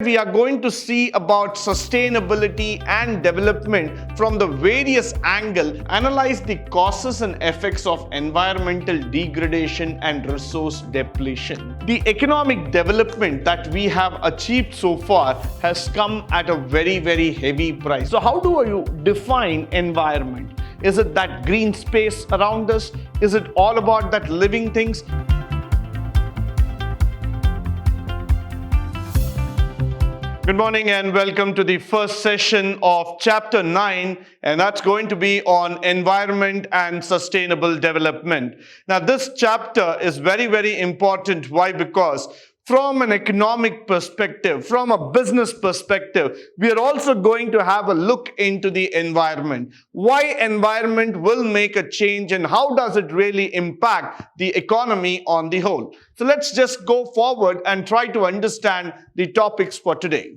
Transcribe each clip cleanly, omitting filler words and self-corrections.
We are going to see about sustainability and development from the various angles, analyze the causes and effects of environmental degradation and resource depletion. The economic development that we have achieved so far has come at a very heavy price. So how do you define environment? Is it that green space around us? Is it all about that living things? Good morning and welcome to the first session of Chapter 9, and that's going to be on environment and sustainable development. Now, this chapter is very important. Why? Because from an economic perspective, from a business perspective, we are also going to have a look into the environment. Why environment will make a change and how does it really impact the economy on the whole. So let's just go forward and try to understand the topics for today.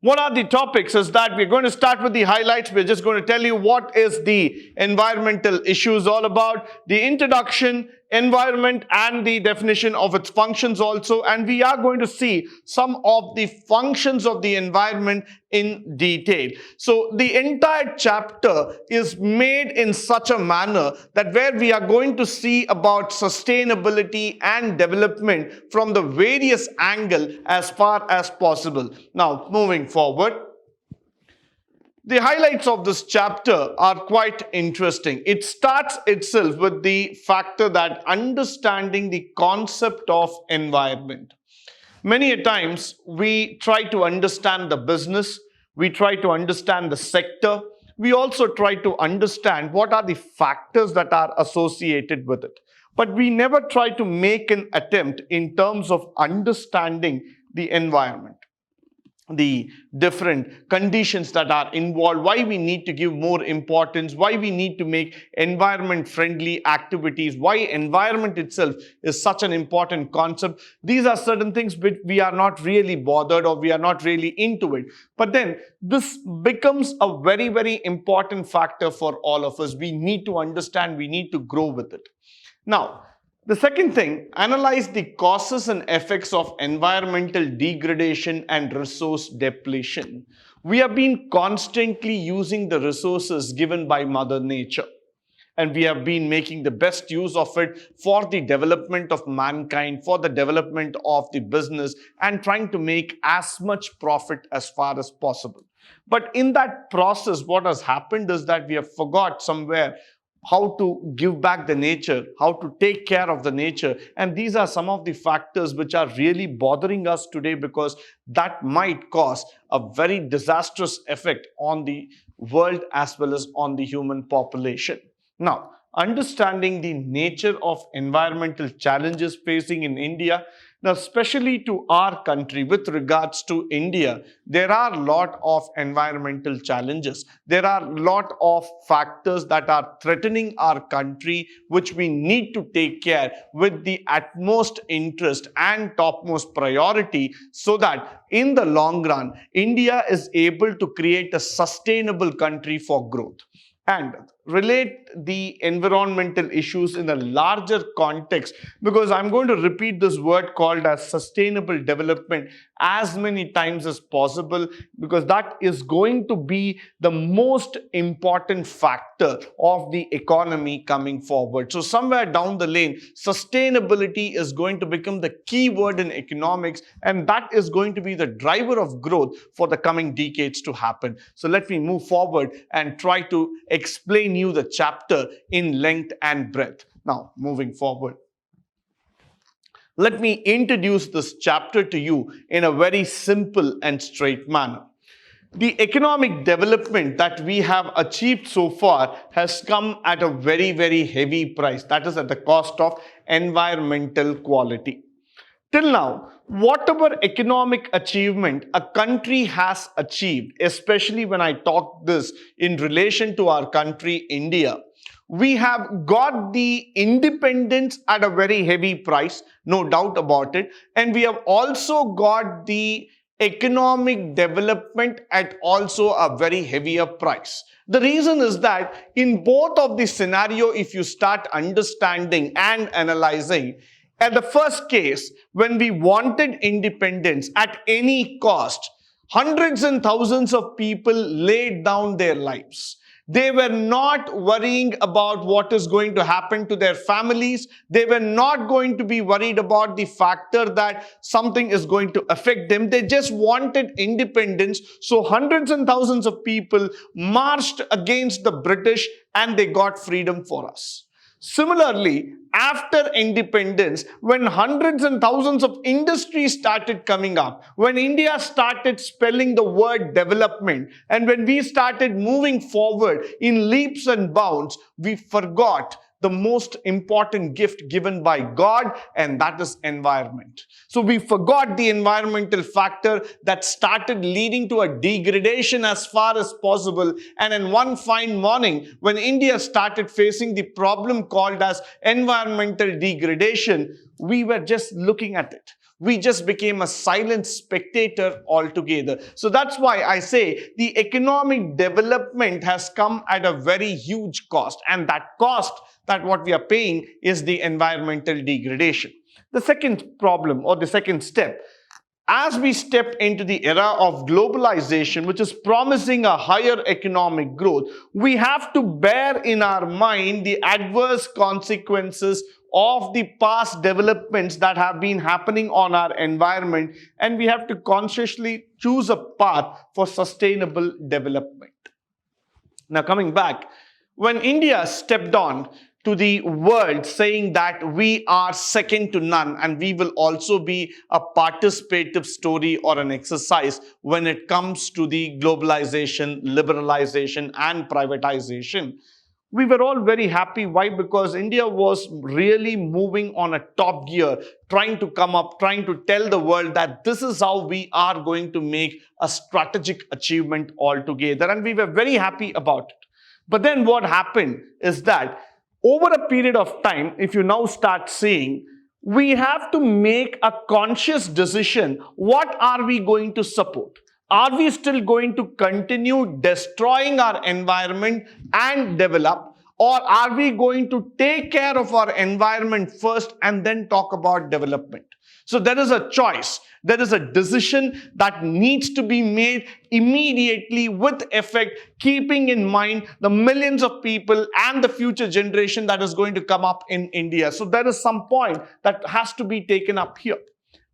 What are the topics is that we're going to start with the highlights. We're just going to tell you what is the environmental issues all about, the introduction, environment and the definition of its functions also, and we are going to see some of the functions of the environment in detail. So the entire chapter is made in such a manner that where we are going to see about sustainability and development from the various angles as far as possible. Now, moving forward, the highlights of this chapter are quite interesting. It starts itself with the factor that understanding the concept of environment. Many a times we try to understand the business, we try to understand the sector, we also try to understand what are the factors that are associated with it. But we never try to make an attempt in terms of understanding the environment, the different conditions that are involved, why we need to give more importance, why we need to make environment friendly activities, why environment itself is such an important concept. These are certain things which we are not really bothered or we are not really into it. But then this becomes a very important factor for all of us. We need to understand, we need to grow with it. Now, the second thing, analyze the causes and effects of environmental degradation and resource depletion. We have been constantly using the resources given by Mother Nature, and we have been making the best use of it for the development of mankind, for the development of the business, and trying to make as much profit as far as possible. But in that process, what has happened is that we have forgot somewhere how to give back the nature, how to take care of the nature. And these are some of the factors which are really bothering us today, because that might cause a very disastrous effect on the world as well as on the human population. Now, understanding the nature of environmental challenges facing in India. Now, especially to our country, with regards to India, there are a lot of environmental challenges. There are a lot of factors that are threatening our country, which we need to take care with the utmost interest and topmost priority, so that in the long run, India is able to create a sustainable country for growth. And relate the environmental issues in a larger context, because I'm going to repeat this word called as sustainable development as many times as possible, because that is going to be the most important factor of the economy coming forward. So somewhere down the lane, sustainability is going to become the key word in economics, and that is going to be the driver of growth for the coming decades to happen. So let me move forward and try to explain you the chapter in length and breadth. Now, moving forward, let me introduce this chapter to you in a very simple and straight manner. The economic development that we have achieved so far has come at a very heavy price. That is at the cost of environmental quality. Till now, whatever economic achievement a country has achieved, especially when I talk this in relation to our country, India, we have got the independence at a very heavy price, no doubt about it. And we have also got the economic development at also a very heavier price. The reason is that in both of the scenario, if you start understanding and analyzing, At the first case, when we wanted independence at any cost, hundreds and thousands of people laid down their lives. They were not worrying about what is going to happen to their families. They were not going to be worried about the factor that something is going to affect them. They just wanted independence. So hundreds and thousands of people marched against the British and they got freedom for us. Similarly, after independence, when hundreds and thousands of industries started coming up, when India started spelling the word development, and when we started moving forward in leaps and bounds, we forgot the most important gift given by God, and that is environment. So we forgot the environmental factor that started leading to a degradation as far as possible. And in one fine morning, when India started facing the problem called as environmental degradation, we were just looking at it. We just became a silent spectator altogether. So that's why I say the economic development has come at a very huge cost, and that cost that what we are paying is the environmental degradation. The second problem, or the second step, as we step into the era of globalization, which is promising a higher economic growth, we have to bear in our mind the adverse consequences of the past developments that have been happening on our environment, and we have to consciously choose a path for sustainable development. Now, coming back, when India stepped on to the world saying that we are second to none and we will also be a participative story or an exercise when it comes to the globalization, liberalization and privatization, we were all very happy. Why? Because India was really moving on a top gear, trying to come up, trying to tell the world that this is how we are going to make a strategic achievement altogether. And we were very happy about it. But then what happened is that over a period of time, if you now start seeing, we have to make a conscious decision. What are we going to support? Are we still going to continue destroying our environment and develop? Or are we going to take care of our environment first and then talk about development? So there is a choice. There is a decision that needs to be made immediately with effect, keeping in mind the millions of people and the future generation that is going to come up in India. So there is some point that has to be taken up here.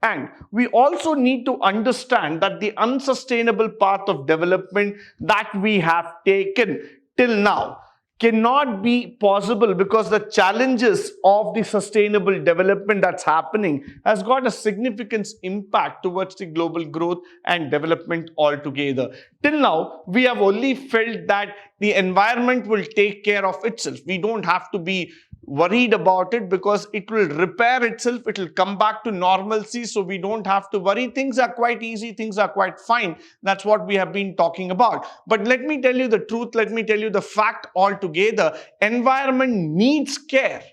And we also need to understand that the unsustainable path of development that we have taken till now cannot be possible because the challenges of the sustainable development that's happening has got a significant impact towards the global growth and development altogether. Till now, we have only felt that the environment will take care of itself. We don't have to be worried about it because it will repair itself, it will come back to normalcy, so we don't have to worry. Things are quite easy, things are quite fine. That's what we have been talking about. But let me tell you the truth, let me tell you the fact altogether. Environment needs care.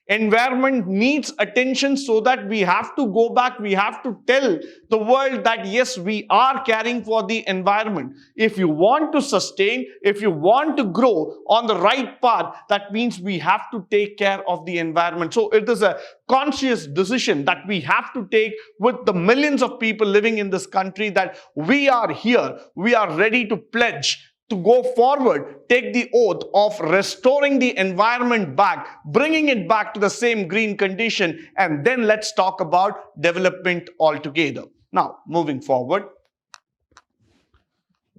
Environment needs attention, so that we have to go back, we have to tell the world that yes, we are caring for the environment. If you want to sustain, if you want to grow on the right path, that means we have to take care of the environment. So it is a conscious decision that we have to take with the millions of people living in this country, that we are here, we are ready to pledge to go forward, take the oath of restoring the environment back, bringing it back to the same green condition, and then let's talk about development altogether. Now, moving forward,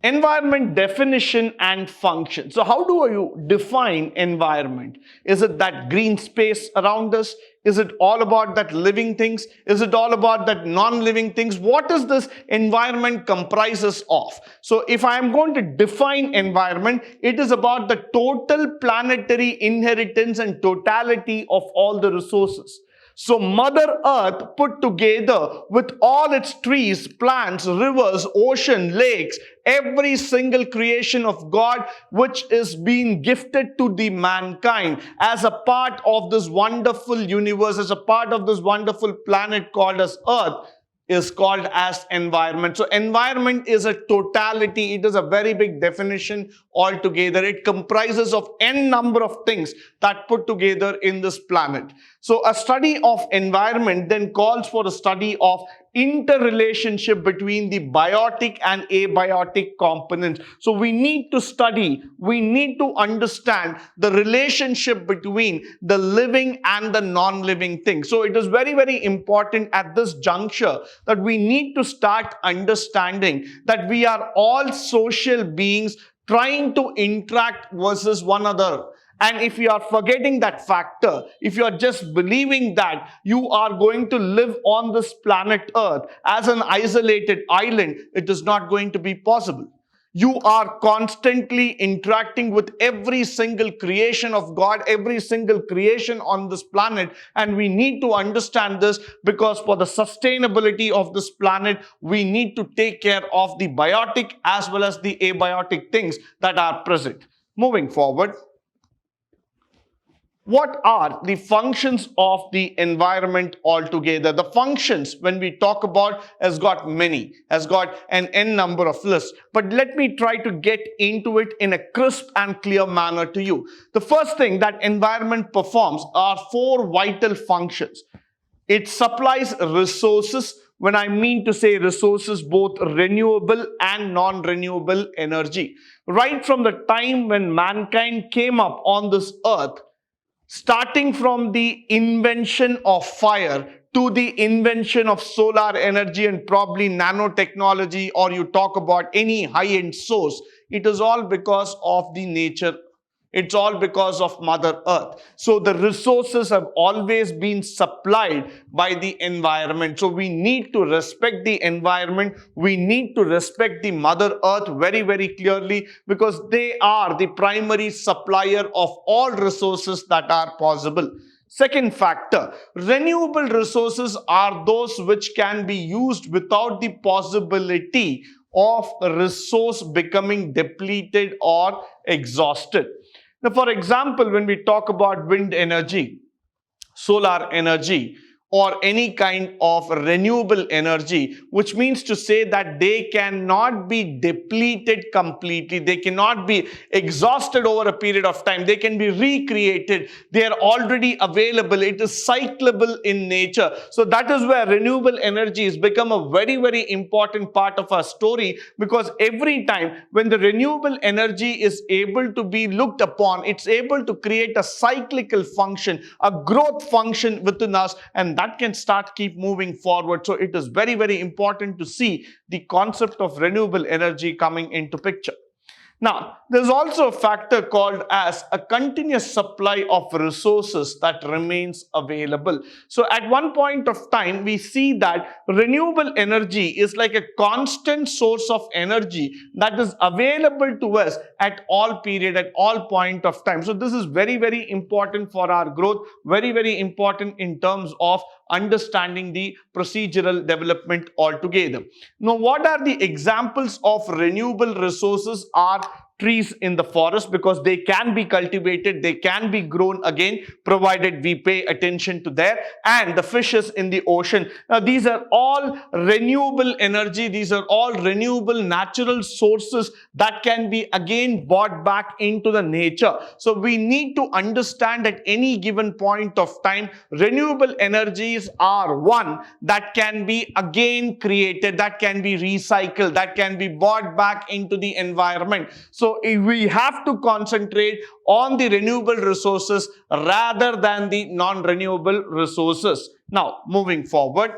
environment definition and function. So how do you define environment? Is it that green space around us? Is it all about that living things? Is it all about that non-living things? What is this environment comprises of? So if I am going to define environment, it is about the total planetary inheritance and totality of all the resources. So Mother Earth put together with all its trees, plants, rivers, ocean, lakes, every single creation of God which is being gifted to the mankind as a part of this wonderful universe, as a part of this wonderful planet called as Earth, is called as environment. So environment is a totality. It is a very big definition altogether. It comprises of n number of things that put together in this planet. So a study of environment then calls for a study of interrelationship between the biotic and abiotic components. So we need to study, we need to understand the relationship between the living and the non-living thing. So it is very, very important at this juncture that we need to start understanding that we are all social beings trying to interact versus one another. And if you are forgetting that factor, if you are just believing that you are going to live on this planet Earth as an isolated island, it is not going to be possible. You are constantly interacting with every single creation of God, every single creation on this planet. And we need to understand this, because for the sustainability of this planet, we need to take care of the biotic as well as the abiotic things that are present. Moving forward, what are the functions of the environment altogether? The functions, when we talk about, has got many, has got an n number of lists. But let me try to get into it in a crisp and clear manner to you. The first thing that environment performs are 4 vital functions. It supplies resources. When I mean to say resources, both renewable and non-renewable energy. Right from the time when mankind came up on this earth, starting from the invention of fire to the invention of solar energy and probably nanotechnology, or you talk about any high-end source, it is all because of the nature. It's all because of Mother Earth. So the resources have always been supplied by the environment. So we need to respect the environment. We need to respect the Mother Earth very, very clearly, because they are the primary supplier of all resources that are possible. Second factor, renewable resources are those which can be used without the possibility of a resource becoming depleted or exhausted. Now, for example, when we talk about wind energy, solar energy, or any kind of renewable energy, which means to say that they cannot be depleted completely. They cannot be exhausted over a period of time. They can be recreated. They are already available. It is cyclable in nature. So that is where renewable energy has become a very, very important part of our story, because every time when the renewable energy is able to be looked upon, it's able to create a cyclical function, a growth function within us, and that can start keep moving forward. So it is very, very important to see the concept of renewable energy coming into picture. Now, there's also a factor called as a continuous supply of resources that remains available. So at one point of time, we see that renewable energy is like a constant source of energy that is available to us at all period, at all point of time. So this is very, very important for our growth, very, very important in terms of understanding the procedural development altogether. Now, what are the examples of renewable resources? Are trees in the forest, because they can be cultivated, they can be grown again, provided we pay attention to there, and the fishes in the ocean. Now, these are all renewable energy. These are all renewable natural sources that can be again brought back into the nature. So we need to understand at any given point of time, renewable energies are one that can be again created, that can be recycled, that can be brought back into the environment. So we have to concentrate on the renewable resources rather than the non-renewable resources. Now, moving forward,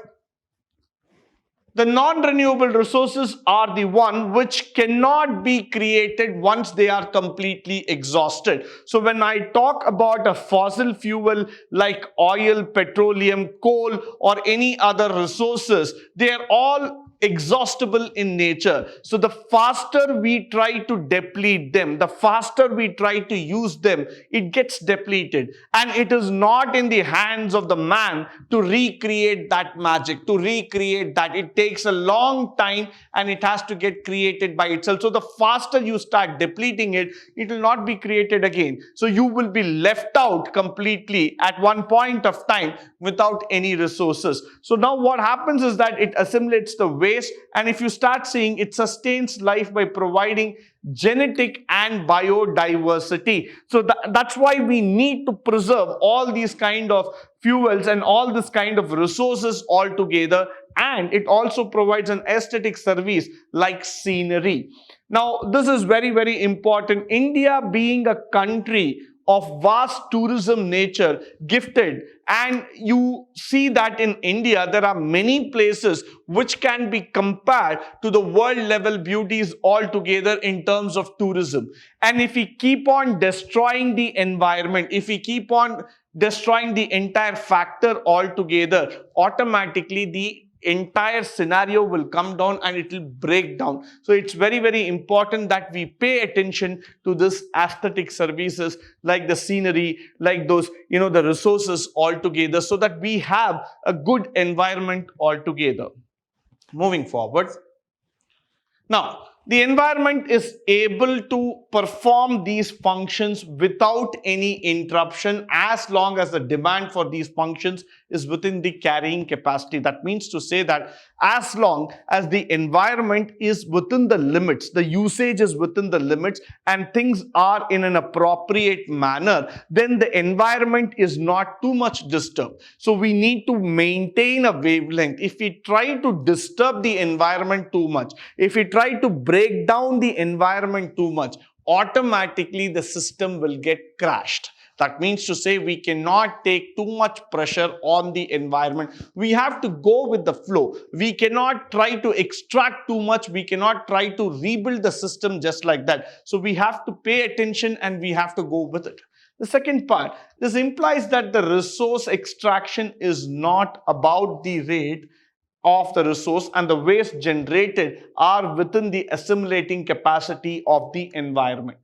the non-renewable resources are the one which cannot be created once they are completely exhausted. So when I talk about a fossil fuel like oil, petroleum, coal, or any other resources, they are all exhaustible in nature. So the faster we try to deplete them, the faster we try to use them, it gets depleted. And it is not in the hands of the man to recreate that magic, to recreate that. It takes a long time and it has to get created by itself. So the faster you start depleting it, it will not be created again. So you will be left out completely at one point of time without any resources. So now what happens is that it assimilates the waste waste. And if you start seeing, it sustains life by providing genetic and biodiversity. So that's why we need to preserve all these kind of fuels and all this kind of resources altogether. And it also provides an aesthetic service like scenery. Now, this is very, very important. India being a country of vast tourism nature, gifted, and you see that in India there are many places which can be compared to the world level beauties altogether in terms of tourism. And if we keep on destroying the environment, if we keep on destroying the entire factor altogether, automatically the entire scenario will come down and it will break down. So it's very, very important that we pay attention to this aesthetic services like the scenery, like those, the resources altogether, so that we have a good environment altogether. Moving forward. Now, the environment is able to perform these functions without any interruption as long as the demand for these functions is within the carrying capacity. That means to say that as long as the environment is within the limits, the usage is within the limits, and things are in an appropriate manner, then the environment is not too much disturbed. So we need to maintain a wavelength. If we try to disturb the environment too much, if we try to break down the environment too much, automatically the system will get crashed. That means to say we cannot take too much pressure on the environment. We have to go with the flow. We cannot try to extract too much. We cannot try to rebuild the system just like that. So we have to pay attention and we have to go with it. The second part, this implies that the resource extraction is not about the rate of the resource, and the waste generated are within the assimilating capacity of the environment.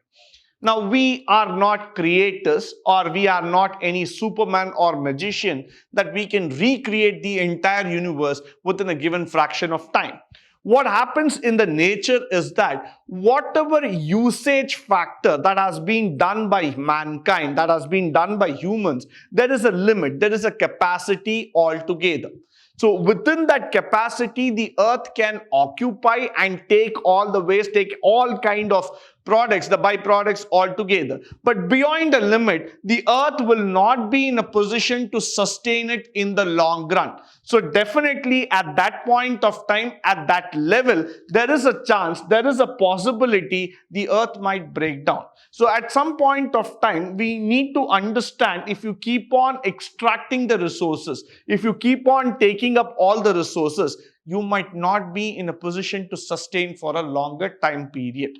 Now, we are not creators, or we are not any Superman or magician that we can recreate the entire universe within a given fraction of time. What happens in the nature is that whatever usage factor that has been done by mankind, that has been done by humans, there is a limit, there is a capacity altogether. So within that capacity, the earth can occupy and take all the waste, take all kind of products, the byproducts altogether. But beyond the limit, the earth will not be in a position to sustain it in the long run. So definitely at that point of time, at that level, there is a chance, there is a possibility the earth might break down. So at some point of time, we need to understand, if you keep on extracting the resources, if you keep on taking up all the resources, you might not be in a position to sustain for a longer time period.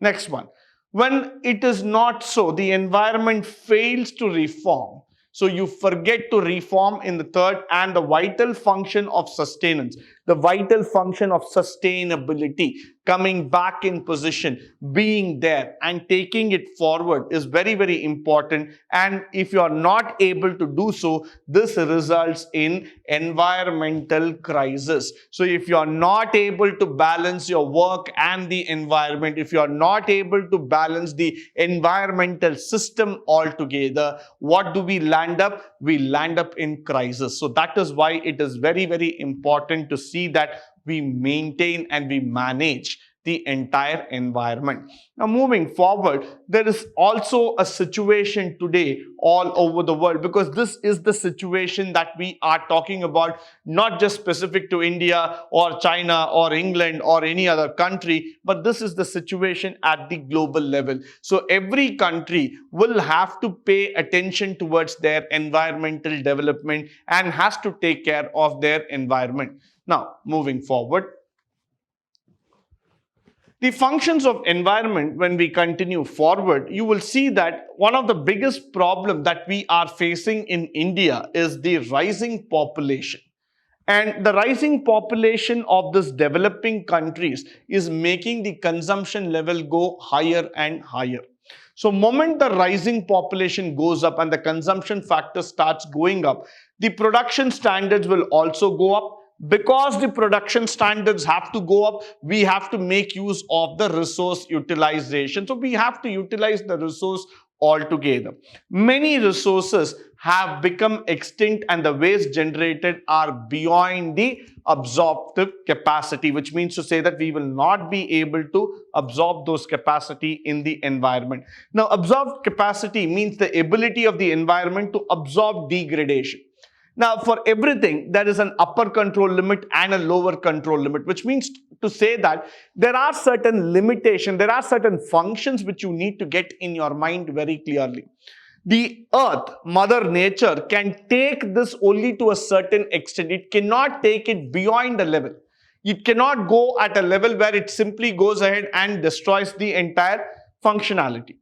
Next one, when it is not so, the environment fails to reform. So you forget to reform in the third, and the vital function of sustenance, the vital function of sustainability, coming back in position, being there and taking it forward is very, very important. And if you are not able to do so, this results in environmental crisis. So if you are not able to balance your work and the environment, if you are not able to balance the environmental system altogether, what do we land up? We land up in crisis. So that is why it is very, very important to see that we maintain and we manage the entire environment. Now, moving forward, there is also a situation today all over the world, because this is the situation that we are talking about, not just specific to India or China or England or any other country, but this is the situation at the global level. So every country will have to pay attention towards their environmental development and has to take care of their environment. Now, moving forward, the functions of environment, when we continue forward, you will see that one of the biggest problems that we are facing in India is the rising population. And the rising population of these developing countries is making the consumption level go higher and higher. So moment the rising population goes up and the consumption factor starts going up, the production standards will also go up. Because the production standards have to go up, we have to make use of the resource utilization. So we have to utilize the resource altogether. Many resources have become extinct and the waste generated are beyond the absorptive capacity, which means to say that we will not be able to absorb those capacity in the environment. Now, absorbed capacity means the ability of the environment to absorb degradation. Now, for everything, there is an upper control limit and a lower control limit, which means to say that there are certain limitations, there are certain functions which you need to get in your mind very clearly. The earth, Mother Nature, can take this only to a certain extent. It cannot take it beyond a level. It cannot go at a level where it simply goes ahead and destroys the entire functionality.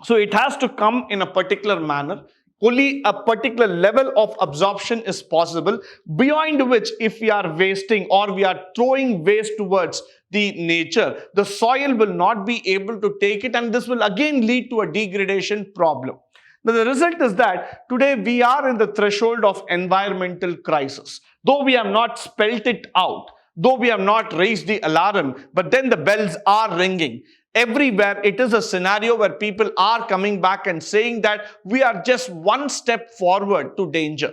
So it has to come in a particular manner. Only a particular level of absorption is possible, beyond which if we are wasting or we are throwing waste towards the nature, the soil will not be able to take it, and this will again lead to a degradation problem. Now, the result is that today we are in the threshold of environmental crisis. Though we have not spelt it out, though we have not raised the alarm, but then the bells are ringing. Everywhere it is a scenario where people are coming back and saying that we are just one step forward to danger.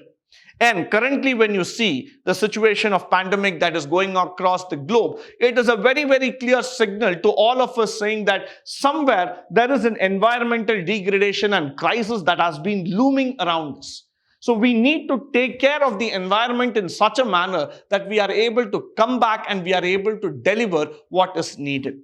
And currently when you see the situation of pandemic that is going across the globe, it is a very, very clear signal to all of us saying that somewhere there is an environmental degradation and crisis that has been looming around us. So we need to take care of the environment in such a manner that we are able to come back and we are able to deliver what is needed.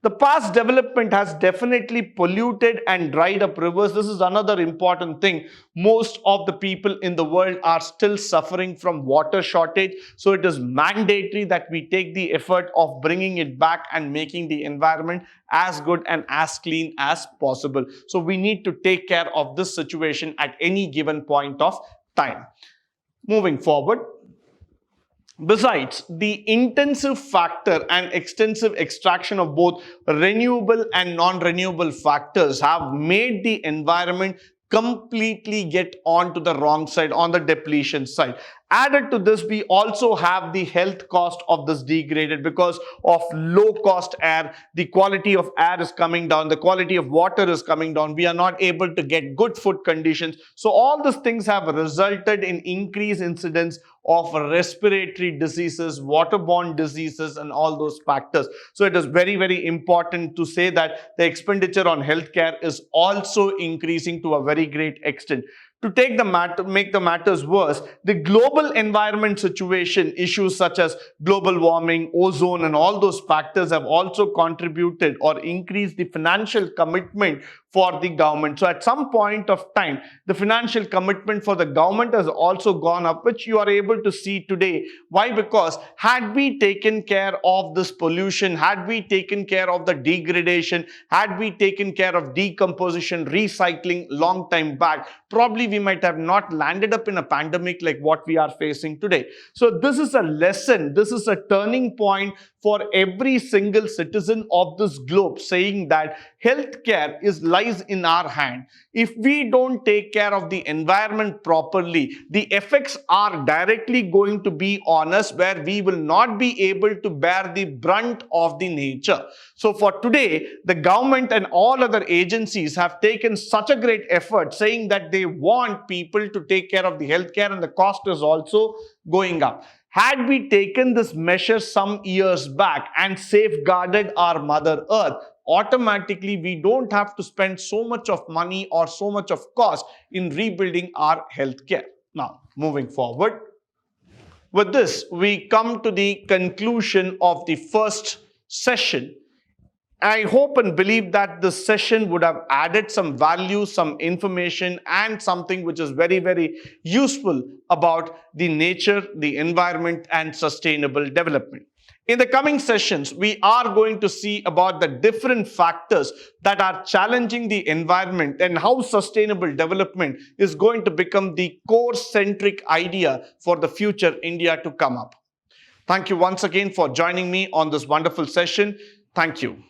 The past development has definitely polluted and dried up rivers. This is another important thing. Most of the people in the world are still suffering from water shortage. So it is mandatory that we take the effort of bringing it back and making the environment as good and as clean as possible. So we need to take care of this situation at any given point of time. Moving forward. Besides, the intensive factor and extensive extraction of both renewable and non-renewable factors have made the environment completely get onto the wrong side, on the depletion side. Added to this, we also have the health cost of this degraded because of low cost air. The quality of air is coming down, the quality of water is coming down. We are not able to get good food conditions. So all these things have resulted in increased incidence of respiratory diseases, waterborne diseases, and all those factors. So it is very, very important to say that the expenditure on healthcare is also increasing to a very great extent. To make the matters worse, the global environment situation, issues such as global warming, ozone, and all those factors have also contributed or increased the financial commitment for the government. So at some point of time, the financial commitment for the government has also gone up, which you are able to see today. Why? Because had we taken care of this pollution, had we taken care of the degradation, had we taken care of decomposition, recycling long time back, probably we might have not landed up in a pandemic like what we are facing today. So this is a lesson, this is a turning point for every single citizen of this globe, saying that healthcare lies in our hand. If we don't take care of the environment properly, the effects are directly going to be on us, where we will not be able to bear the brunt of the nature. So for today, the government and all other agencies have taken such a great effort, saying that they want people to take care of the healthcare, and the cost is also going up. Had we taken this measure some years back and safeguarded our Mother Earth, automatically we don't have to spend so much of money or so much of cost in rebuilding our healthcare. Now, moving forward. With this, we come to the conclusion of the first session. I hope and believe that this session would have added some value, some information, and something which is very, very useful about the nature, the environment, and sustainable development. In the coming sessions, we are going to see about the different factors that are challenging the environment and how sustainable development is going to become the core-centric idea for the future India to come up. Thank you once again for joining me on this wonderful session. Thank you.